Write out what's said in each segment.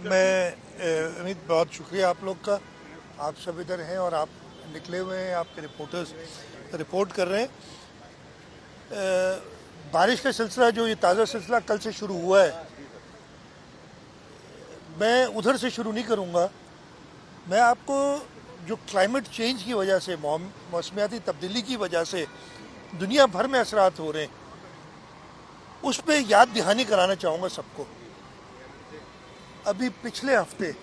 अमित, बहुत शुक्रिया आप लोग का। आप सब इधर हैं और आप निकले हुए हैं, आपके रिपोर्टर्स रिपोर्ट कर रहे हैं। बारिश का सिलसिला जो ये ताज़ा सिलसिला कल से शुरू हुआ है, मैं उधर से शुरू नहीं करूँगा। मैं आपको जो क्लाइमेट चेंज की वजह से, मौसमियाती तब्दीली की वजह से दुनिया भर में असरात हो रहे हैं, उस पर याद दहानी कराना चाहूँगा सबको। अभी पिछले हफ्ते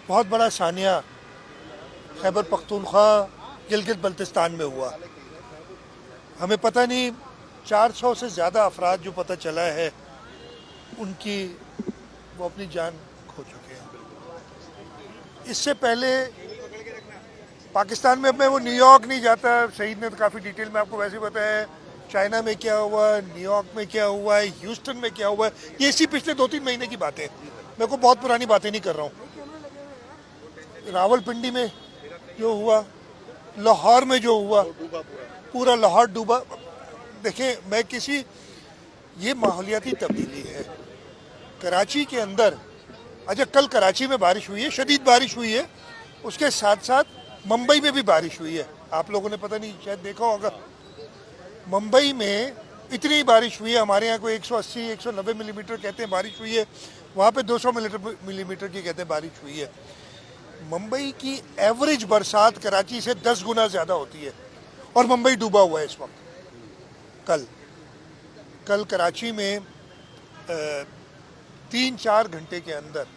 बहुत बड़ा सानिया खैबर पख्तूनख्वा गिलगित बल्तिस्तान में हुआ। हमें पता नहीं 400 से ज़्यादा अफराद जो पता चला है वो अपनी जान खो चुके हैं। इससे पहले पाकिस्तान में, अब मैं वो न्यूयॉर्क नहीं जाता, शहीद ने तो काफ़ी डिटेल में आपको वैसे बताया है। चाइना में क्या हुआ, न्यूयॉर्क में क्या हुआ है, ह्यूस्टन में क्या हुआ है, ये इसी पिछले 2-3 महीने की बातें। मैं को बहुत पुरानी बातें नहीं कर रहा हूँ। रावलपिंडी में जो हुआ, लाहौर में जो हुआ, पूरा लाहौर डूबा। देखें, ये माहौलियाती तब्दीली है। कराची के अंदर, अच्छा, कल कराची में बारिश हुई है, शदीद बारिश हुई है। उसके साथ साथ मुंबई में भी बारिश हुई है। आप लोगों ने पता नहीं शायद देखा होगा, मुंबई में इतनी बारिश हुई है। हमारे यहाँ कोई 180-190 मिलीमीटर कहते हैं बारिश हुई है, वहाँ पे 200 मिलीमीटर की कहते हैं बारिश हुई है। मुंबई की एवरेज बरसात कराची से 10 गुना ज़्यादा होती है और मुंबई डूबा हुआ है इस वक्त। कल कराची में 3-4 घंटे के अंदर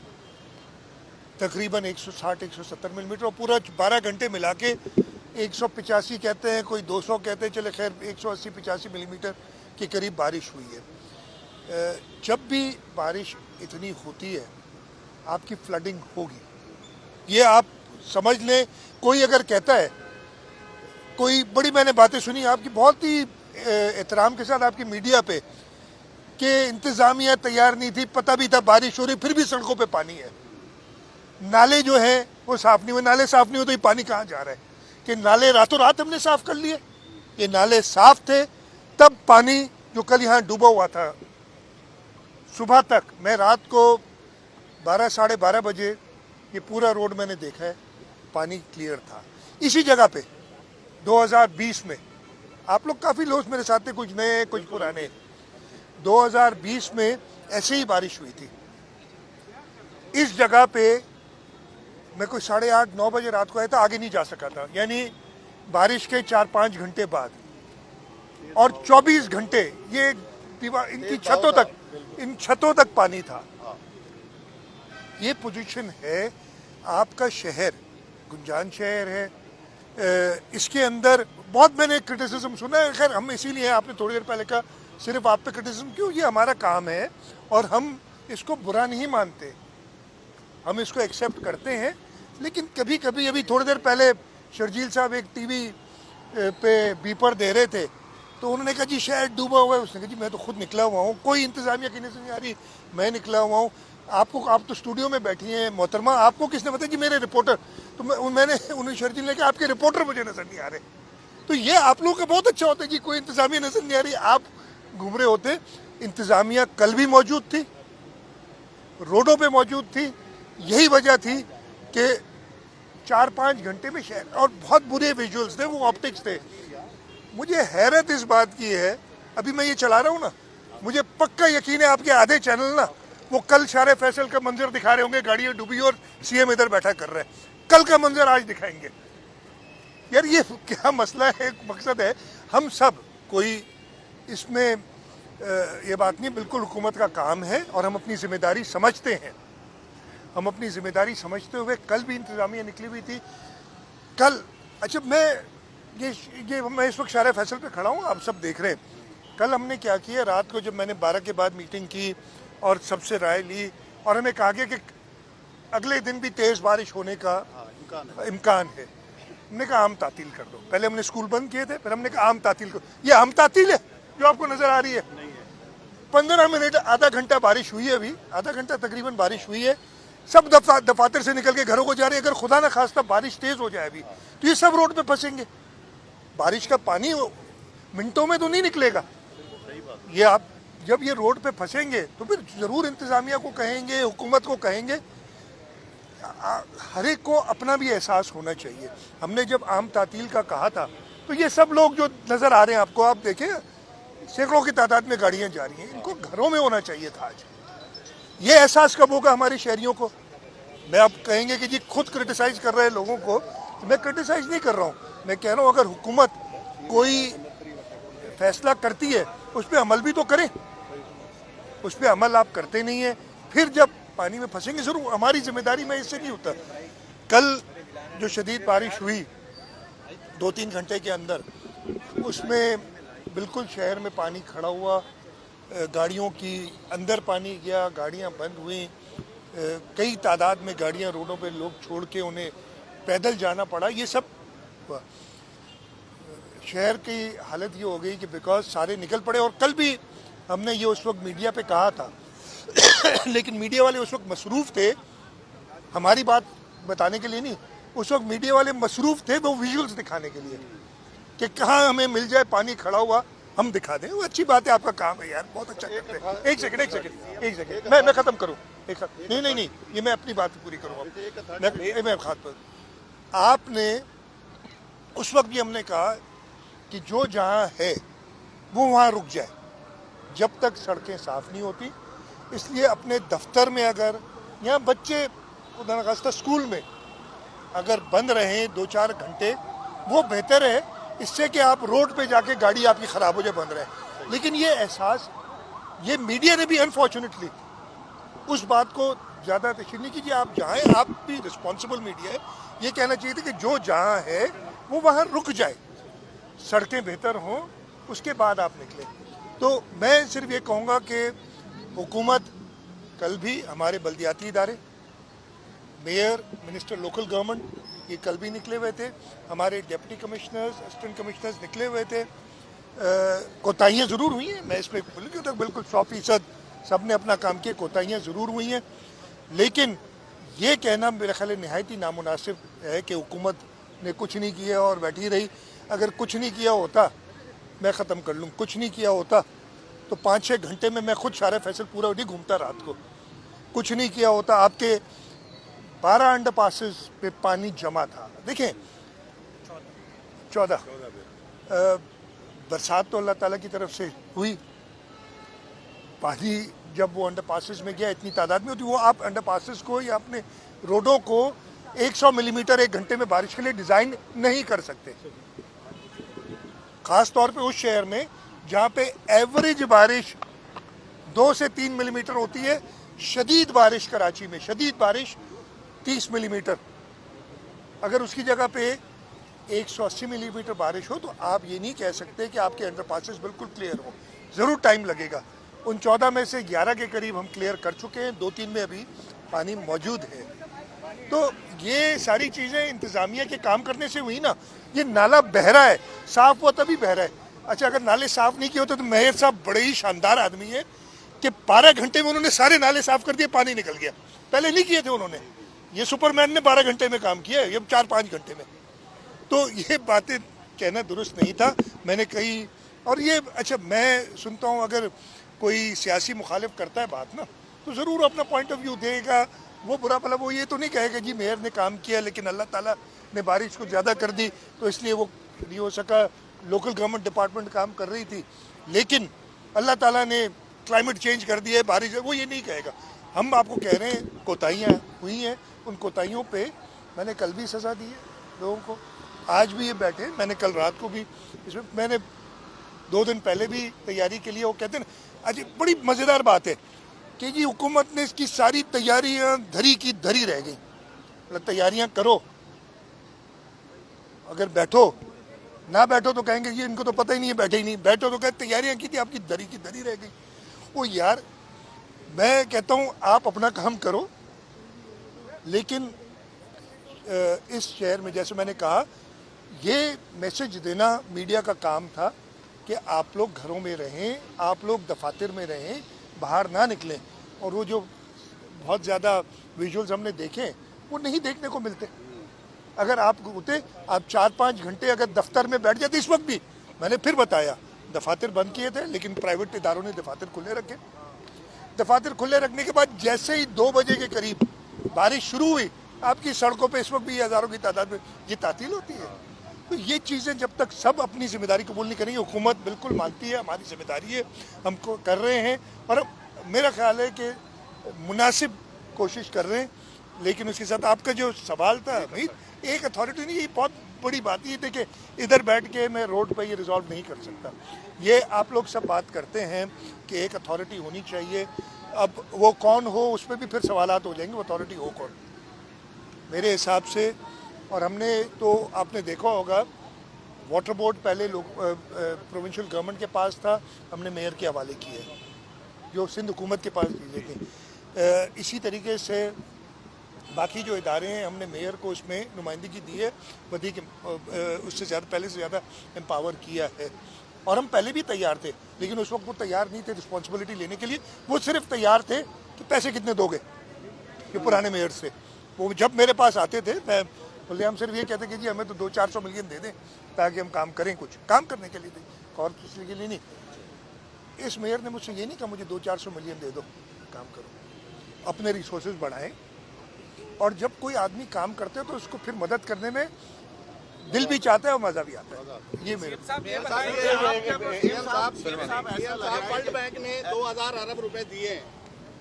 तकरीबन 160-170 मिलीमीटर, और पूरा 12 घंटे मिला के 185 कहते हैं, कोई 200 कहते हैं, चले खैर 180-85 मिलीमीटर के करीब बारिश हुई है। जब भी बारिश इतनी होती है आपकी फ्लडिंग होगी, ये आप समझ लें। कोई अगर कहता है, कोई बड़ी, मैंने बातें सुनी आपकी बहुत ही एहतराम के साथ आपकी मीडिया पे, कि इंतज़ामिया तैयार नहीं थी, पता भी था बारिश हो रही, फिर भी सड़कों पे पानी है। नाले जो हैं वो साफ़ नहीं हुए। नाले साफ़ नहीं हो तो ये पानी कहाँ जा रहा है? कि नाले रातों रात हमने साफ़ कर लिए? ये नाले साफ़ थे तब पानी जो कल यहाँ डूबा हुआ था सुबह तक, मैं रात को 12-12:30 बजे ये पूरा रोड मैंने देखा है, पानी क्लियर था। इसी जगह पे 2020 में, आप लोग काफ़ी लोग मेरे साथ थे, कुछ नए कुछ पुराने, 2020 में ऐसे ही बारिश हुई थी इस जगह पे। मैं कोई 8:30-9 बजे रात को आया था, आगे नहीं जा सका था, यानी बारिश के 4-5 घंटे बाद, और 24 घंटे ये दीवार, इनकी छतों तक पानी था। ये पोजीशन है। आपका शहर गुंजान शहर है, इसके अंदर बहुत मैंने क्रिटिसिज्म सुना है। खैर, हम इसीलिए, आपने थोड़ी देर पहले कहा सिर्फ आप पे क्रिटिसिज्म क्यों, ये हमारा काम है और हम इसको बुरा नहीं मानते, हम इसको एक्सेप्ट करते हैं। लेकिन कभी कभी, अभी थोड़ी देर पहले शर्जील साहब एक टीवी पे बीपर दे रहे थे, तो उन्होंने कहा जी शहर डूबा हुआ है। उसने कहा जी मैं तो खुद निकला हुआ हूँ, कोई इंतज़ामिया की नज़र नहीं आ रही, मैं निकला हुआ हूँ। आप तो स्टूडियो में बैठी हैं मोहतरमा, आपको किसने बताया? जी मेरे रिपोर्टर। तो उन्हें शर्जील ने कहा आपके रिपोर्टर मुझे नज़र नहीं आ रहे। तो ये आप लोगों का बहुत अच्छा होता है जी, कोई इंतज़ामिया नज़र नहीं आ रही, आप घूम रहे होते। इंतज़ामिया कल भी मौजूद थी, रोडों पे मौजूद थी। यही वजह थी कि 4-5 घंटे में शहर, और बहुत बुरे विजुअल्स थे, वो ऑप्टिक्स थे। मुझे हैरत इस बात की है, अभी मैं ये चला रहा हूँ ना, मुझे पक्का यकीन है आपके आधे चैनल ना वो कल शारे फैसल का मंजर दिखा रहे होंगे, गाड़ियाँ डूबी और सीएम इधर बैठा कर रहे हैं। कल का मंजर आज दिखाएंगे। यार ये क्या मसला है, मकसद है हम सब, कोई इसमें ये बात नहीं, बिल्कुल हुकूमत का काम है और हम अपनी जिम्मेदारी समझते हैं। हम अपनी जिम्मेदारी समझते हुए, कल भी इंतज़ामिया निकली हुई थी। कल, अच्छा, मैं इस वक्त शारे फैसल पे खड़ा हूँ, आप सब देख रहे हैं। कल हमने क्या किया, रात को जब मैंने 12 के बाद मीटिंग की और सबसे राय ली, और हमें कहा गया कि अगले दिन भी तेज़ बारिश होने का इम्कान है। हमने कहा आम तातील कर दो। पहले हमने स्कूल बंद किए थे, फिर हमने कहा आम तातील करो। ये आम तातील है जो आपको नज़र आ रही है? 15 मिनट, आधा घंटा बारिश हुई है, अभी आधा घंटा तकरीबन बारिश हुई है। सब दफातर से निकल के घरों को जा रहे हैं। अगर खुदा ना खास्ता बारिश तेज़ हो जाए अभी, तो ये सब रोड पे फंसेंगे। बारिश का पानी मिनटों में तो नहीं निकलेगा, ये आप जब ये रोड पे फंसेंगे तो फिर ज़रूर इंतज़ामिया को कहेंगे, हुकूमत को कहेंगे। हर एक को अपना भी एहसास होना चाहिए। हमने जब आम तातील का कहा था तो ये सब लोग जो नज़र आ रहे हैं आपको, आप देखें सैकड़ों की तादाद में गाड़ियाँ जा रही हैं, इनको घरों में होना चाहिए था आज। ये एहसास कब होगा हमारे शहरियों को? मैं आप कहेंगे कि जी खुद क्रिटिसाइज़ कर रहे हैं लोगों को, तो मैं क्रिटिसाइज़ नहीं कर रहा हूँ। मैं कह रहा हूँ अगर हुकूमत कोई फैसला करती है उस पर अमल भी तो करें। उस पर अमल आप करते नहीं है, फिर जब पानी में फंसेंगे ज़रूर हमारी जिम्मेदारी में इससे नहीं होता। कल जो शदीद बारिश हुई 2-3 घंटे के अंदर, उसमें बिल्कुल शहर में पानी खड़ा हुआ, गाड़ियों की अंदर पानी गया, गाड़ियां बंद हुई, कई तादाद में गाड़ियां रोडों पे लोग छोड़ के उन्हें पैदल जाना पड़ा। ये सब हुआ। शहर की हालत ये हो गई कि बिकॉज सारे निकल पड़े। और कल भी हमने ये उस वक्त मीडिया पे कहा था लेकिन मीडिया वाले उस वक्त मसरूफ़ थे, हमारी बात बताने के लिए नहीं, उस वक्त मीडिया वाले मसरूफ़ थे वो विजुअल्स दिखाने के लिए कि कहाँ हमें मिल जाए पानी खड़ा हुआ हम दिखा दें। वो अच्छी बात है, आपका काम है यार, बहुत अच्छा करते हैं। एक सेकंड मैं ख़त्म करूँ। नहीं, ये मैं अपनी बात पूरी करूँ। मैं खात पर आपने उस वक्त भी हमने कहा कि जो जहाँ है वो वहाँ रुक जाए जब तक सड़कें साफ़ नहीं होती। इसलिए अपने दफ्तर में अगर यहाँ बच्चे खुदा न खास्ता स्कूल में अगर बंद रहें 2-4 घंटे वो बेहतर है इससे कि आप रोड पे जाके गाड़ी आपकी ख़राब हो जाए, बंद रहे। लेकिन ये एहसास ये मीडिया ने भी अनफॉर्चुनेटली उस बात को ज़्यादा तशरीह नहीं कीजिए। आप जहाँ हैं, आप भी रिस्पॉन्सिबल मीडिया है, ये कहना चाहिए था कि जो जहाँ है वो वहाँ रुक जाए, सड़कें बेहतर हों, उसके बाद आप निकलें। तो मैं सिर्फ ये कहूँगा कि हुकूमत कल भी हमारे बल्दियाती इदारे, मेयर, मिनिस्टर लोकल गवर्नमेंट ये कल भी निकले हुए थे, हमारे डिप्टी कमिश्नर्स, असिस्टेंट कमिश्नर्स निकले हुए थे। कोताहियाँ ज़रूर हुई हैं, मैं इसमें बिल्कुल 100% सब ने अपना काम किया, कोताहियाँ ज़रूर हुई हैं। लेकिन ये कहना मेरे ख्याल है नहायत ही नामुनासिब है कि हुकूमत ने कुछ नहीं किया और बैठी रही। अगर कुछ नहीं किया होता, मैं ख़त्म कर लूँ, कुछ नहीं किया होता तो 5-6 घंटे में मैं खुद शारे फैसल पूरा नहीं घूमता रात को। कुछ नहीं किया होता, आपके 12 अंडर पासिस पे पानी जमा था। देखें 14 बरसात तो अल्लाह ताला की तरफ से हुई, पानी जब वो अंडर पासिस में गया इतनी तादाद में होती, वो आप अंडर पासिस को या अपने रोडों को 100 मिलीमीटर 1 घंटे में बारिश के लिए डिज़ाइन नहीं कर सकते। ख़ास तौर पे उस शहर में जहाँ पे एवरेज बारिश 2 से 3 मिलीमीटर होती है। शदीद बारिश कराची में, शदीद बारिश 30 मिलीमीटर, अगर उसकी जगह पे 180 मिलीमीटर बारिश हो तो आप ये नहीं कह सकते कि आपके अंडर पासिस बिल्कुल क्लियर हो। ज़रूर टाइम लगेगा। उन 14 में से 11 के करीब हम क्लियर कर चुके हैं, 2-3 में अभी पानी मौजूद है। तो ये सारी चीज़ें इंतज़ामिया के काम करने से हुई ना। ये नाला बह रहा है, साफ़ हुआ तभी बह रहा है। अच्छा, अगर नाले साफ़ नहीं किए होते तो मेयर साहब बड़े ही शानदार आदमी है कि 12 घंटे में उन्होंने सारे नाले साफ़ कर दिए, पानी निकल गया। पहले नहीं किए थे उन्होंने, ये सुपरमैन ने 12 घंटे में काम किया है, ये 4-5 घंटे में। तो ये बातें कहना दुरुस्त नहीं था। मैंने कही, और ये अच्छा मैं सुनता हूँ अगर कोई सियासी मुखालिफ करता है बात ना, तो ज़रूर अपना पॉइंट ऑफ व्यू देगा। वो बुरा भला वो ये तो नहीं कहेगा जी मेयर ने काम किया लेकिन अल्लाह ताला ने बारिश को ज़्यादा कर दी तो इसलिए वो नहीं हो सका, लोकल गवर्नमेंट डिपार्टमेंट काम कर रही थी लेकिन अल्लाह ताला ने क्लाइमेट चेंज कर दिया है, बारिश, वो ये नहीं कहेगा। हम आपको कह रहे हैं कोताहियाँ हुई हैं, उन कोताहियों पे मैंने कल भी सज़ा दी है लोगों को, आज भी ये बैठे, मैंने कल रात को भी इसमें, मैंने 2 दिन पहले भी तैयारी के लिए, वो कहते हैं आज बड़ी मज़ेदार बात है कि जी हुकूमत ने इसकी सारी तैयारियां धरी की धरी रह गई। मतलब तैयारियां करो, अगर बैठो ना बैठो तो कहेंगे ये इनको तो पता ही नहीं है, बैठे ही नहीं, बैठो तो कहते तैयारियां की थी आपकी धरी की धरी रह गई। वो यार मैं कहता हूँ आप अपना काम करो, लेकिन इस शहर में जैसे मैंने कहा ये मैसेज देना मीडिया का काम था कि आप लोग घरों में रहें, आप लोग दफातर में रहें, बाहर ना निकलें। और वो जो बहुत ज़्यादा विजुअल्स हमने देखे वो नहीं देखने को मिलते। अगर आप होते, आप 4-5 घंटे अगर दफ्तर में बैठ जाते, इस वक्त भी मैंने फिर बताया दफातर बंद किए थे, लेकिन प्राइवेट इदारों ने दफातर खुले रखे। दफातर खुले रखने के बाद जैसे ही 2 बजे के करीब बारिश शुरू हुई, आपकी सड़कों पे इस वक्त भी हज़ारों की तादाद में ये तातील होती है। तो ये चीज़ें जब तक सब अपनी जिम्मेदारी कबूल नहीं करेंगे, हुकूमत बिल्कुल मानती है हमारी जिम्मेदारी है, हमको कर रहे हैं, और मेरा ख्याल है कि मुनासिब कोशिश कर रहे हैं। लेकिन उसके साथ आपका जो सवाल था भाई, एक अथॉरिटी नहीं, ये बहुत बड़ी बात ये थी कि इधर बैठ के मैं रोड पे ये रिजॉल्व नहीं कर सकता। ये आप लोग सब बात करते हैं कि एक अथॉरिटी होनी चाहिए, अब वो कौन हो उस पर भी फिर सवालात हो जाएंगे, वो अथॉरिटी हो कौन मेरे हिसाब से। और हमने तो आपने देखा होगा वाटर बोर्ड पहले लोग प्रोविंशियल गवर्नमेंट के पास था, हमने मेयर के हवाले किया है, जो सिंध हुकूमत के पास चीज़ें थी। इसी तरीके से बाकी जो इदारे हैं हमने मेयर को उसमें नुमाइंदगी दी है, वधिक उससे ज़्यादा पहले से ज़्यादा एम्पावर किया है। और हम पहले भी तैयार थे, लेकिन उस वक्त वो तैयार नहीं थे रिस्पॉन्सिबिलिटी लेने के लिए, वो सिर्फ तैयार थे कि पैसे कितने दोगे, ये पुराने मेयर से। वो जब मेरे पास आते थे, मैं बोले हम सिर्फ ये कहते कि जी हमें तो 200-400 मिलियन दे दें ताकि हम काम करें, कुछ काम करने के लिए दें और किसी के लिए नहीं। इस मेयर ने मुझसे ये नहीं कहा मुझे 200-400 मिलियन दे दो, काम करो, अपने रिसोर्सेज बढ़ाएं। और जब कोई आदमी काम करते हैं तो उसको फिर मदद करने में दिल भी चाहता है और मजा भी आता है। ये मेरे वर्ल्ड बैंक ने 2000 अरब रुपए दिए,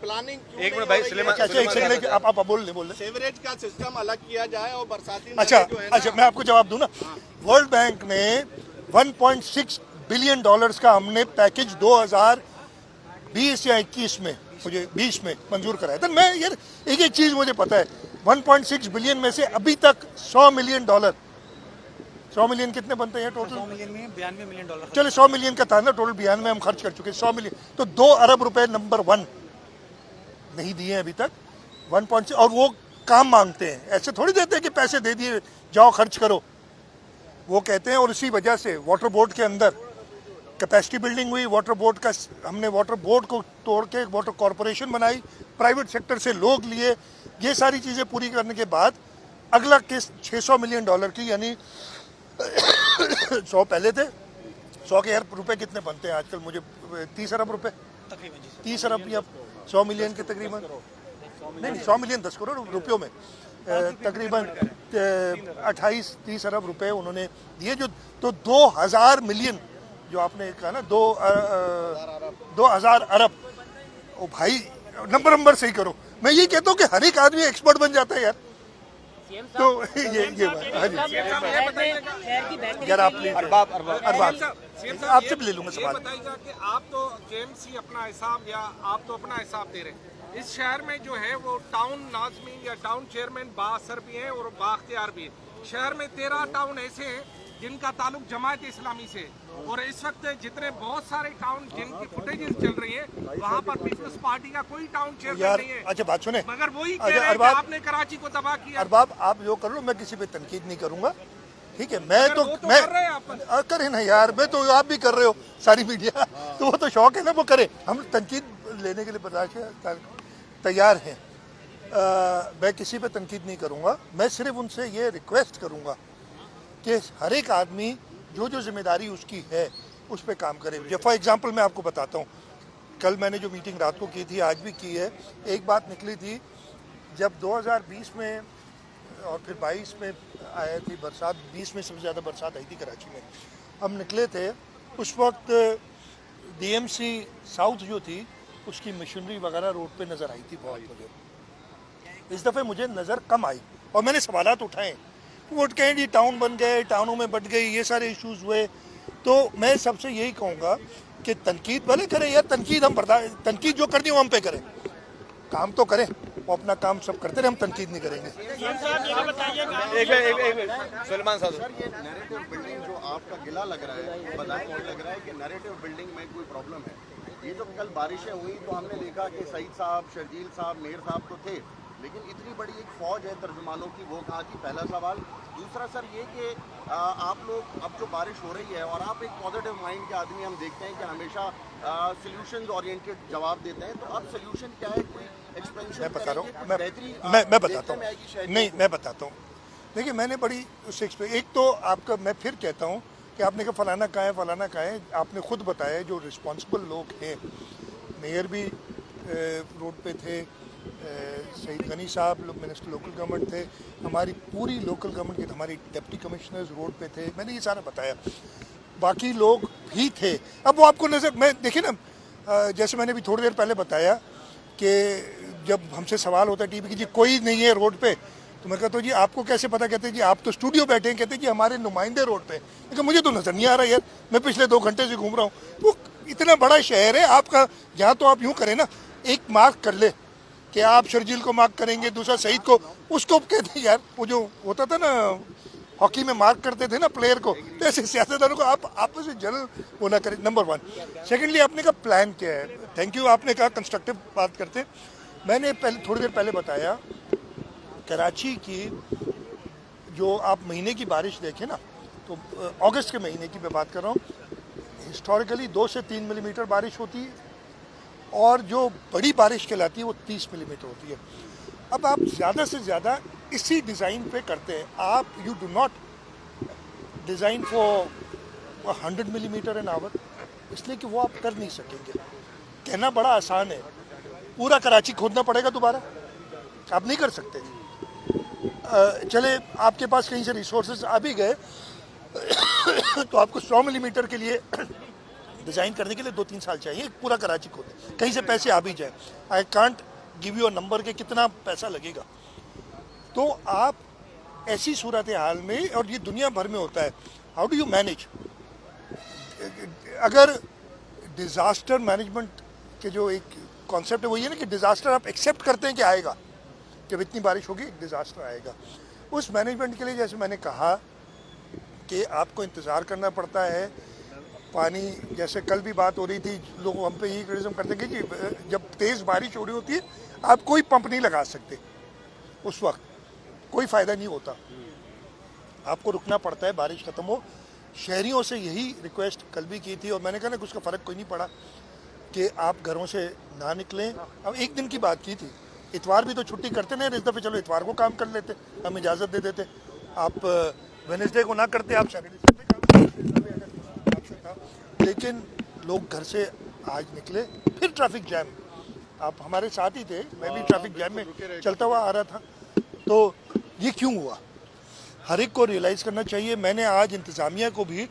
प्लानिंग एक मिनट भाई सुलेमान, आप बोल ले सीवरेज का सिस्टम अलग किया जाए और बरसाती अच्छा मैं आपको जवाब दूं ना। वर्ल्ड बैंक ने 1.6 बिलियन डॉलर्स का हमने पैकेज 2020 या 21 में, मुझे 20 में मंजूर कराया था। मैं यार एक चीज मुझे पता है, 1.6 बिलियन में से अभी तक 100 मिलियन डॉलर, 100 मिलियन कितने बनते हैं टोटल? 100 मिलियन में 92 मिलियन डॉलर। चले 100 मिलियन का था ना टोटल, 92 हम खर्च कर चुके, 100 मिलियन तो 2 अरब रुपए नंबर 1 नहीं दिए अभी तक 1.6। और वो काम मांगते हैं, ऐसे थोड़ी देते हैं कि पैसे दे दिए जाओ खर्च करो, वो कहते हैं। और इसी वजह से वाटर बोर्ड के अंदर कैपेसिटी बिल्डिंग हुई, वाटर बोर्ड का हमने वाटर बोर्ड को तोड़ के वाटर कॉरपोरेशन बनाई, प्राइवेट सेक्टर से लोग लिए, ये सारी चीज़ें पूरी करने के बाद अगला किस्त 600 मिलियन डॉलर की, यानी 100 पहले थे, 100 के रुपए कितने बनते हैं आजकल, मुझे 30 अरब रुपए, तकरीबन 30 अरब या 100 मिलियन के तकरीबन, नहीं 100 मिलियन 10 करोड़ रुपयों में तकरीबन 28-30 अरब रुपए उन्होंने दिए। जो तो 2000 मिलियन जो आपने कहा ना, 2000 अरब, ओ भाई नंबर सही करो। मैं ये कहता हूँ कि हर एक आदमी एक्सपर्ट बन जाता है यार। तो ये यार आप आपसे भी ले लूंगा सवाल। बताइएगा कि आप तो जेएमसी अपना हिसाब या आप तो अपना हिसाब दे रहे हैं, इस शहर में जो है वो टाउन नाज़मीन या टाउन चेयरमैन बाअसर भी हैं और बाख्तियार भी हैं। शहर में 13 टाउन ऐसे हैं जिनका ताल्लुक जमात इस्लामी से, और इस वक्त जितने बहुत सारे टाउन जिनकी फुटेजेस चल रही है वहाँ पर पीपल्स पार्टी का कोई टाउन चेयरमैन नहीं है। अच्छा बात सुने, मगर वही कह रहे हैं कि आपने कराची को तबाह किया। अरबाब आप जो कर लो, मैं किसी पे तनकीद नहीं करूंगा, ठीक है? मैं तो मैं करे ना यार, मैं तो आप भी कर रहे हो, सारी मीडिया, तो वो तो शौक है ना, वो करे। हम तनकीद लेने के लिए बर्दाश्त तैयार हैं। मैं किसी पे तनकीद नहीं करूंगा, मैं सिर्फ उनसे ये रिक्वेस्ट करूंगा कि हर एक आदमी जो जो जिम्मेदारी उसकी है उस पर काम करे। जब फॉर एग्जांपल मैं आपको बताता हूँ, कल मैंने जो मीटिंग रात को की थी, आज भी की है, एक बात निकली थी, जब 2020 में और फिर 22 में आया थी बरसात, 20 में सबसे ज़्यादा बरसात आई थी कराची में, हम निकले थे, उस वक्त डीएमसी साउथ जो थी उसकी मशीनरी वगैरह रोड पे नज़र आई थी बहुत मुझे। इस दफ़े मुझे नज़र कम आई और मैंने सवालात उठाए, वो कहें जी टाउन बन गए, टाउनों में बट गई, ये सारे इश्यूज हुए। तो मैं सबसे यही कहूँगा कि तनकीद भले करें यार, तनकीद हम तनकीद जो करनी हो हम पे करें, काम तो करें, वो अपना काम सब करते रहे, हम तनकीद नहीं करेंगे। सुलेमान साहब, ये नैरेटिव बिल्डिंग जो आपका गिला लग रहा है, बजाय ये लग रहा है कि नैरेटिव बिल्डिंग में कोई प्रॉब्लम है। ये जो कल बारिशें हुई तो हमने देखा कि सईद साहब, शर्जील साहब, मेयर साहब तो थे, लेकिन इतनी बड़ी एक फ़ौज है तर्जुमानों की, वो कहाँ थी? पहला सवाल। दूसरा सर ये कि आप लोग अब जो बारिश हो रही है और आप एक पॉजिटिव माइंड के आदमी, हम देखते हैं कि हमेशा सॉल्यूशंस ओरिएंटेड जवाब देते हैं, तो अब सॉल्यूशन क्या है? कोई एक्सपेंशन? मैं बता रहा हूँ, मैं बताता हूँ, नहीं मैं बताता हूँ। देखिए मैंने बड़ी उससे एक तो आपका मैं फिर कहता हूँ कि आपने कहा फलाना कहाँ है, फलाना कहाँ है। आपने खुद बताया जो रिस्पॉन्सिबल लोग हैं, मेयर भी रोड पे थे, सईद गनी साहब मिनिस्टर लोकल गवर्नमेंट थे, हमारी पूरी लोकल गवर्नमेंट के, हमारी डिप्टी कमिश्नर्स रोड पे थे, मैंने ये सारा बताया, बाकी लोग भी थे। अब वो आपको नज़र मैं देखिए ना, जैसे मैंने भी थोड़ी देर पहले बताया कि जब हमसे सवाल होता है टीवी की जी कोई नहीं है रोड पे, तो मैं कहता हूँ जी आपको कैसे पता, कहते हैं जी आप तो स्टूडियो बैठे हैं, कहते हैं जी हमारे नुमाइंदे रोड पे, लेकिन मुझे तो नज़र नहीं आ रहा यार, मैं पिछले 2 घंटे से घूम रहा हूँ। वो इतना बड़ा शहर है आपका, यहाँ तो आप यूँ करें ना, एक मार्क कर ले कि आप शर्जील को मार्क करेंगे, दूसरा सईद को, उसको कहते हैं यार वो जो होता था ना हॉकी में मार्क करते थे ना प्लेयर को, तो ऐसे सियासतदानों को आप आपस में जल वो ना करें, नंबर 1। सेकेंडली आपने कहा प्लान क्या है, थैंक यू, आपने कहा कंस्ट्रक्टिव बात करते हैं। मैंने पहले थोड़ी देर पहले बताया कराची की जो आप महीने की बारिश देखें ना, तो अगस्त के महीने की मैं बात कर रहा हूँ, हिस्टोरिकली 2 से 3 मिलीमीटर बारिश होती है, और जो बड़ी बारिश कहलाती है वो 30 मिलीमीटर होती है। अब आप ज़्यादा से ज़्यादा इसी डिज़ाइन पे करते हैं आप, you do not design for 100 millimetre an hour, इसलिए कि वो आप कर नहीं सकेंगे। कहना बड़ा आसान है, पूरा कराची खोदना पड़ेगा दोबारा, आप नहीं कर सकते। चले आपके पास कहीं से रिसोर्सेज आ भी गए तो आपको 100 मिलीमीटर के लिए डिज़ाइन करने के लिए 2-3 साल चाहिए, पूरा कराची खोदे, कहीं से पैसे आ भी जाए। I can't give you a number के कितना पैसा लगेगा। तो आप ऐसी सूरत हाल में, और ये दुनिया भर में होता है, हाउ डू यू मैनेज, अगर डिज़ास्टर मैनेजमेंट के जो एक कॉन्सेप्ट है वो ये ना कि डिज़ास्टर आप एक्सेप्ट करते हैं कि आएगा, जब इतनी बारिश होगी एक डिज़ास्टर आएगा। उस मैनेजमेंट के लिए जैसे मैंने कहा कि आपको इंतज़ार करना पड़ता है। पानी, जैसे कल भी बात हो रही थी, लोग हम पे यही क्रिटिसिज्म करते हैं कि जब तेज़ बारिश हो रही होती है आप कोई पंप नहीं लगा सकते, उस वक्त कोई फ़ायदा नहीं होता, आपको रुकना पड़ता है बारिश ख़त्म हो। शहरियों से यही रिक्वेस्ट कल भी की थी, और मैंने कहा ना कि उसका फ़र्क कोई नहीं पड़ा कि आप घरों से ना निकलें। अब एक दिन की बात की थी, इतवार भी तो छुट्टी करते नहीं, इस दफ़े चलो इतवार को काम कर लेते, हम इजाज़त दे देते, आप वेडनेसडे को ना करते, आप सैटरडे संडे काम करते, लेकिन लोग घर से आज निकले। फिर ट्रैफिक जैम, आप हमारे साथ ही थे, मैं भी ट्रैफिक जैम में चलता हुआ आ रहा था। तो ये क्यों हुआ, हर एक को रियलाइज़ करना चाहिए। मैंने आज इंतज़ामिया को भी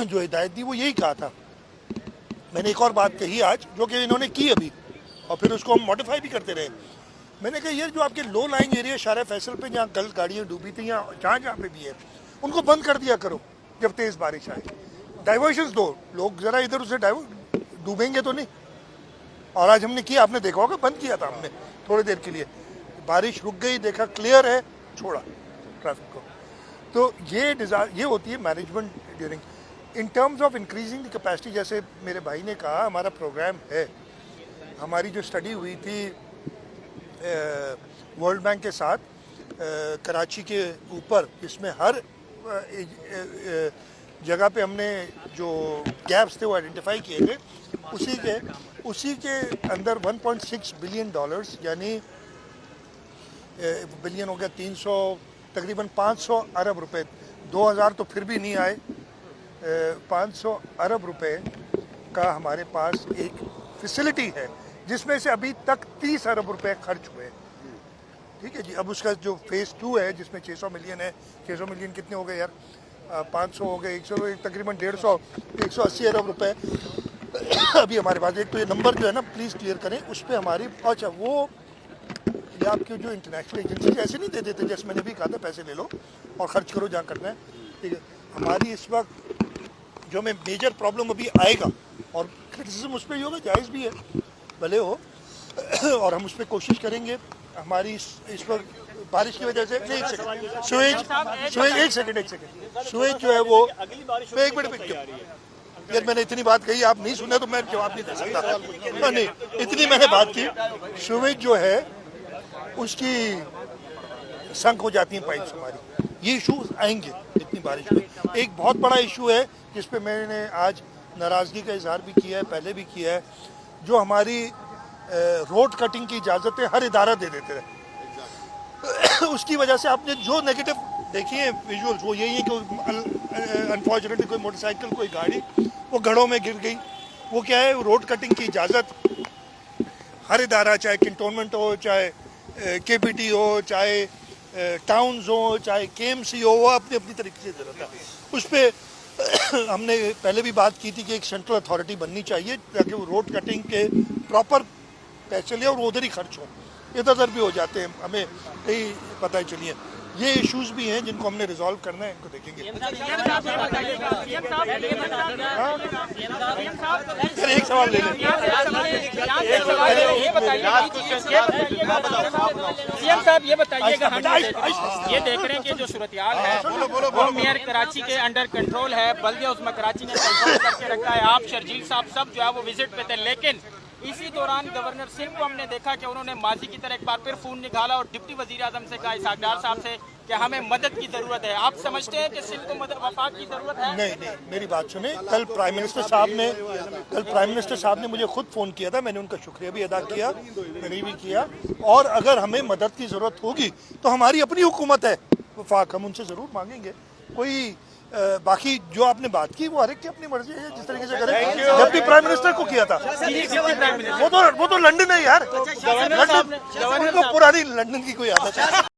जो हिदायत दी वो यही कहा था। मैंने एक और बात कही आज जो कि इन्होंने की अभी, और फिर उसको हम मॉडिफाई भी करते रहे। मैंने कहा ये जो आपके लो लाइंग एरिया शारा फैसल पे जहाँ कल गाड़ियाँ डूबी थी या जहाँ पे भी है, उनको बंद कर दिया करो जब तेज़ बारिश आए, डाइवर्शंस दो, लोग ज़रा इधर उधर डूबेंगे तो नहीं। और आज हमने किया, आपने देखा होगा, बंद किया था हमने थोड़ी देर के लिए, बारिश रुक गई, देखा क्लियर है, छोड़ा ट्रैफिक को। तो ये होती है management during. In terms of increasing the capacity, जैसे मेरे भाई ने कहा, हमारा प्रोग्राम है, हमारी जो स्टडी हुई थी वर्ल्ड बैंक के साथ कराची के ऊपर, इसमें हर जगह पे हमने जो गैप्स थे वो आइडेंटिफाई किए थे, उसी के अंदर 1.6 बिलियन डॉलर्स, यानी बिलियन हो गया 300, तकरीबन 500 अरब रुपए, 2000 तो फिर भी नहीं आए, 500 अरब रुपए का हमारे पास एक फैसिलिटी है, जिसमें से अभी तक 30 अरब रुपए खर्च हुए। ठीक है जी। अब उसका जो फेज़ 2 है जिसमें 600 मिलियन है, 600 मिलियन कितने हो गए यार, 500 हो गए, 100, तकरीबन 150, 180 अरब रुपए अभी हमारे पास। एक तो ये नंबर जो है ना प्लीज़ क्लियर करें, उस पर हमारी, अच्छा वो ये आपके जो इंटरनेशनल एजेंसी ऐसे नहीं दे देते, जैसे मैंने भी कहा था पैसे ले लो और ख़र्च करो जहाँ करना है। ठीक है, हमारी इस वक्त जो हमें मेजर प्रॉब्लम अभी आएगा, और क्रिटिसिज्म उस पर ही होगा, जायज़ भी है, भले हो, और हम उस पर कोशिश करेंगे। हमारी इस वक्त बारिश की वजह से, सुएज जो है वो, एक मिनट यार मैंने इतनी बात कही, आप नहीं सुने तो मैं जवाब नहीं दे सकता। नहीं, इतनी मैंने बात की, सुएज जो है उसकी संक हो जाती हैं पाइप्स हमारी, ये इशूज आएंगे इतनी बारिश में। एक बहुत बड़ा इशू है जिस पे मैंने आज नाराज़गी का इजहार भी किया है, पहले भी किया है, जो हमारी रोड कटिंग की इजाज़तें हर इदारा दे देते रहे, उसकी वजह से आपने जो नेगेटिव देखिए विजुअल्स वो यही है कि अनफॉर्चुनेटली कोई मोटरसाइकिल कोई गाड़ी वो गढ़ों में गिर गई। वो क्या है, रोड कटिंग की इजाज़त हर इदारा, चाहे कंटोनमेंट हो, चाहे केपीटी हो, चाहे टाउन्स हो, चाहे केएमसी हो, वो अपनी अपनी तरीके से ज़रूरत है। उस पर हमने पहले भी बात की थी कि एक सेंट्रल अथॉरिटी बननी चाहिए ताकि वो रोड कटिंग के प्रॉपर पैसे ले और उधर ही खर्च हो, इधर उधर भी हो जाते हैं, हमें यही पता है। चलिए ये इश्यूज भी हैं जिनको हमने रिजॉल्व करना है, इनको देखेंगे। सर एक सवाल ले लें। सीएम साहब ये बताइएगा, हम ये देख रहे हैं कि जो सूरत-ए-हाल है वो मेयर कराची के अंडर कंट्रोल है, बल्कि उसमें कराची ने कंट्रोल करके रखा है। आप शर्जील साहब सब जो है वो विजिट पे थे, लेकिन इसी दौरान गवर्नर सिंह को हमने देखा कि उन्होंने माजी की तरह एक बार फिर फोन निकाला और डिप्टी वजीर आजम से कहा, इसहाक डार साहब से, कि हमें मदद की जरूरत है। आप समझते हैं कि सिंह को मदद वफाक की जरूरत है? नहीं, मेरी बात सुने। कल प्राइम मिनिस्टर साहब ने मुझे खुद फ़ोन किया था, मैंने उनका शुक्रिया भी अदा किया, मैंने भी किया। और अगर हमें मदद की ज़रूरत होगी तो हमारी अपनी हुकूमत है वफाक, हम उनसे ज़रूर मांगेंगे। कोई बाकी जो आपने बात की वो हर एक की अपनी मर्जी है, जिस तरीके से करें। डिप्टी प्राइम मिनिस्टर को किया था, वो तो लंदन है यार, लंदन, उनको पुरानी लंदन की कोई आदत है।